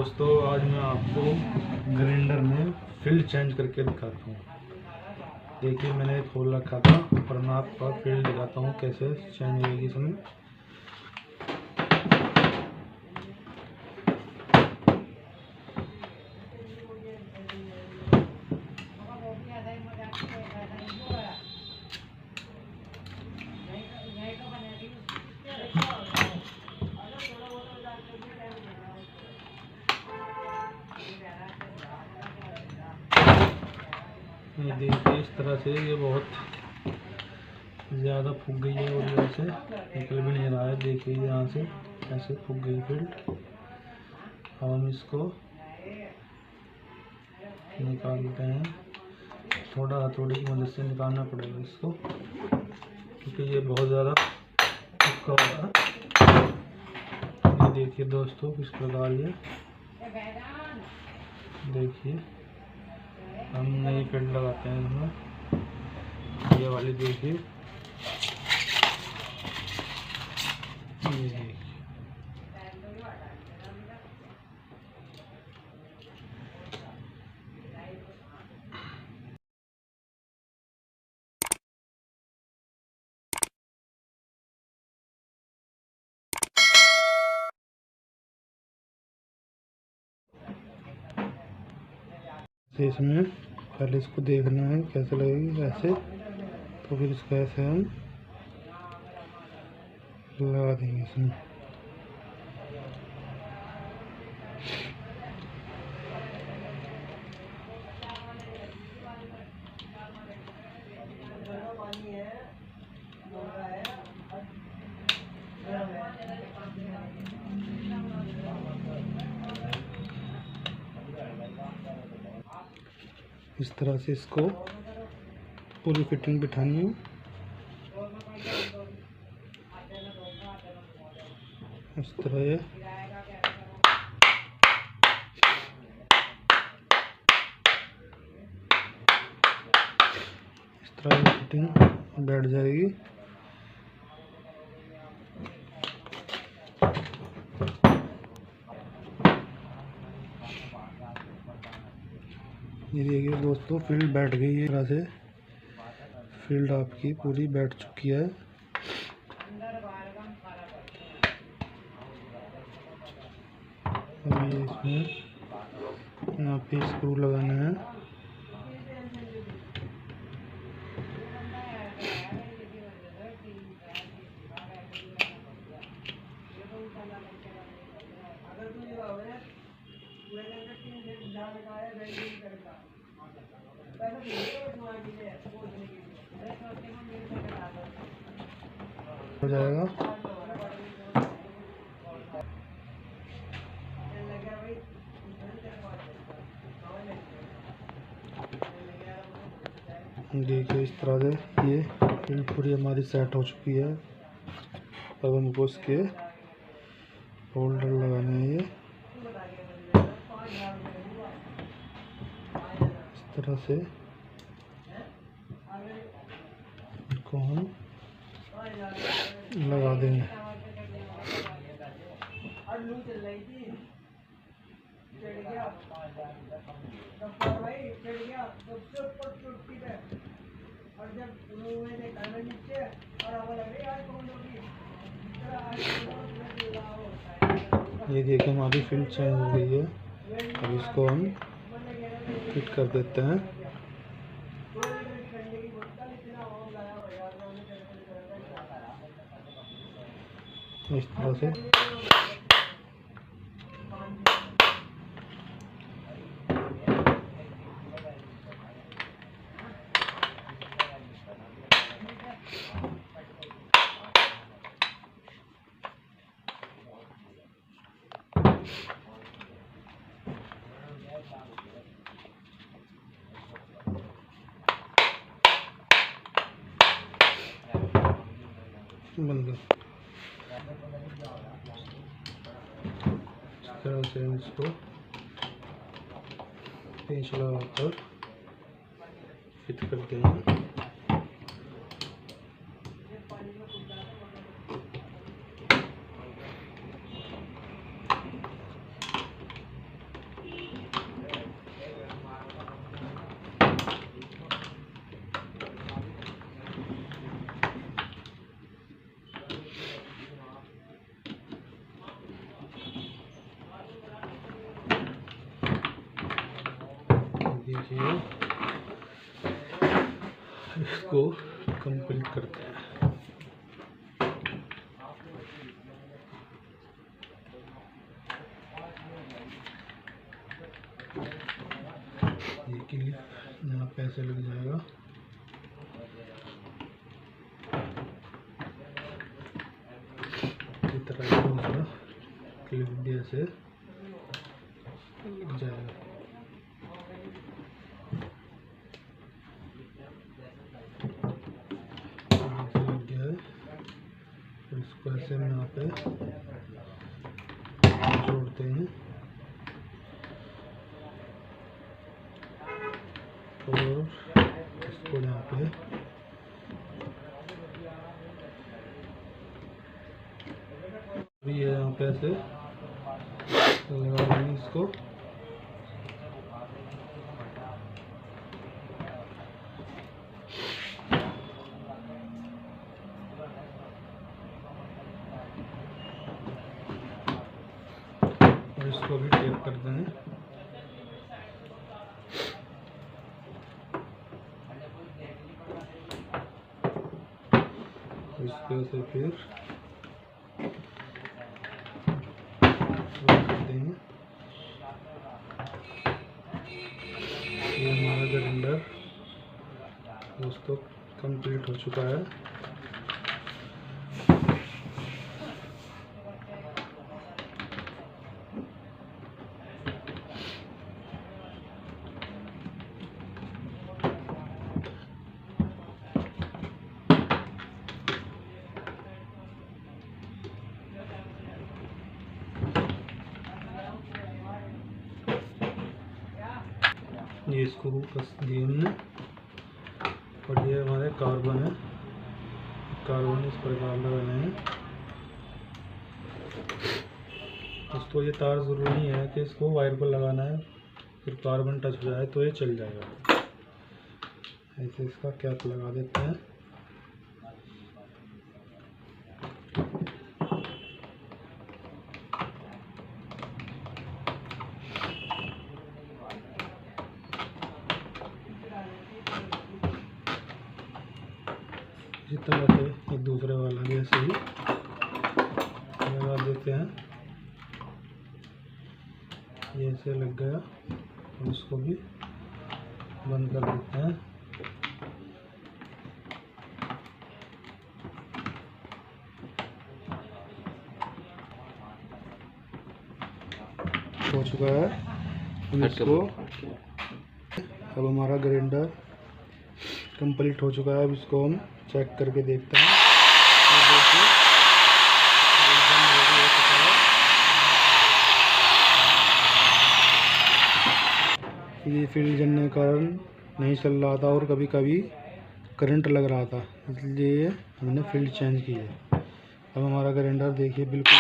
दोस्तों, आज मैं आपको ग्राइंडर में फील्ड चेंज करके दिखाता हूँ। देखिए, मैंने खोल रखा था और मैं आपका फील्ड दिखाता हूँ कैसे चेंज होगी इसमें। ये देखिए, इस तरह से ये बहुत ज़्यादा फूक गई है और यहाँ से निकल भी नहीं रहा है। देखिए, यहाँ से ऐसे फूक गई फील्ड। अब हम इसको निकालते हैं। थोड़ा हथौड़ी की मदद से निकालना पड़ेगा इसको, क्योंकि ये बहुत ज़्यादा फूका होगा। ये देखिए दोस्तों, किस प्रकार ये देखिए, हम नई फील्ड लगाते हैं इसमें। ये वाली देखिए, ये देखिए। तो इसमें पहले इसको देखना है कैसे लगेगी, ऐसे तो फिर इसको ऐसे हम लगा देंगे इसमें। इस तरह से इसको पूरी फिटिंग बिठानी है। इस तरह ये फिटिंग बैठ जाएगी। ये देखिए दोस्तों, फील्ड बैठ गई है। इस तरह से फील्ड आपकी पूरी बैठ चुकी है। अब ये इसमें यहाँ पे स्क्रू लगाना है। हो जाएगा। देखिए, इस तरह से ये फील्ड पूरी हमारी सेट हो चुकी है। अब हमको इसके होल्डर लगाने हैं। ये इस तरह से इसको हम लगा देंगे। ये देखिए, हमारी फील्ड चेंज हो गई है। अब इसको हम फिट कर देते हैं इस तरह से। बंद कर। इस तरह से हम इसको पेंच लगाकर फिट करते हैं। देखिए इसको कंप्लीट करते हैं। ये क्लिप यहाँ पैसे लग जाएगा। इस तरह से दूसरा क्लिप भी ऐसे लग जाएगा। ऐसे लग गया है। और इसको ऐसे हम यहाँ पे जोड़ते हैं और इसको यहाँ पे ये यहाँ पे ऐसे लगा देंगे इसको। और इसको भी टेप कर देंगे। इसको से फिर करते हैं। ये हमारा ग्राइंडर दोस्तों कंप्लीट हो चुका है। ये स्क्रू कस दिए हमने और ये हमारे कार्बन है। कार्बन इस प्रकार लगाने हैं दोस्तों। ये तार ज़रूरी नहीं है कि इसको वायर पर लगाना है, फिर कार्बन टच हो जाए तो ये चल जाएगा। ऐसे इसका कैप लगा देते हैं। इसी तरह से एक दूसरे वाला भी ऐसे ही लगा देते हैं। ये ऐसे लग गया और इसको भी बंद कर देते हैं। हो चुका है। हम इसको अब हमारा ग्राइंडर कंप्लीट हो चुका है। अब इसको हम चेक करके देखते हैं। ये फील्ड जलने के कारण नहीं चल रहा था और कभी कभी करंट लग रहा था, इसलिए हमने फील्ड चेंज की है। अब हमारा ग्राइंडर देखिए बिल्कुल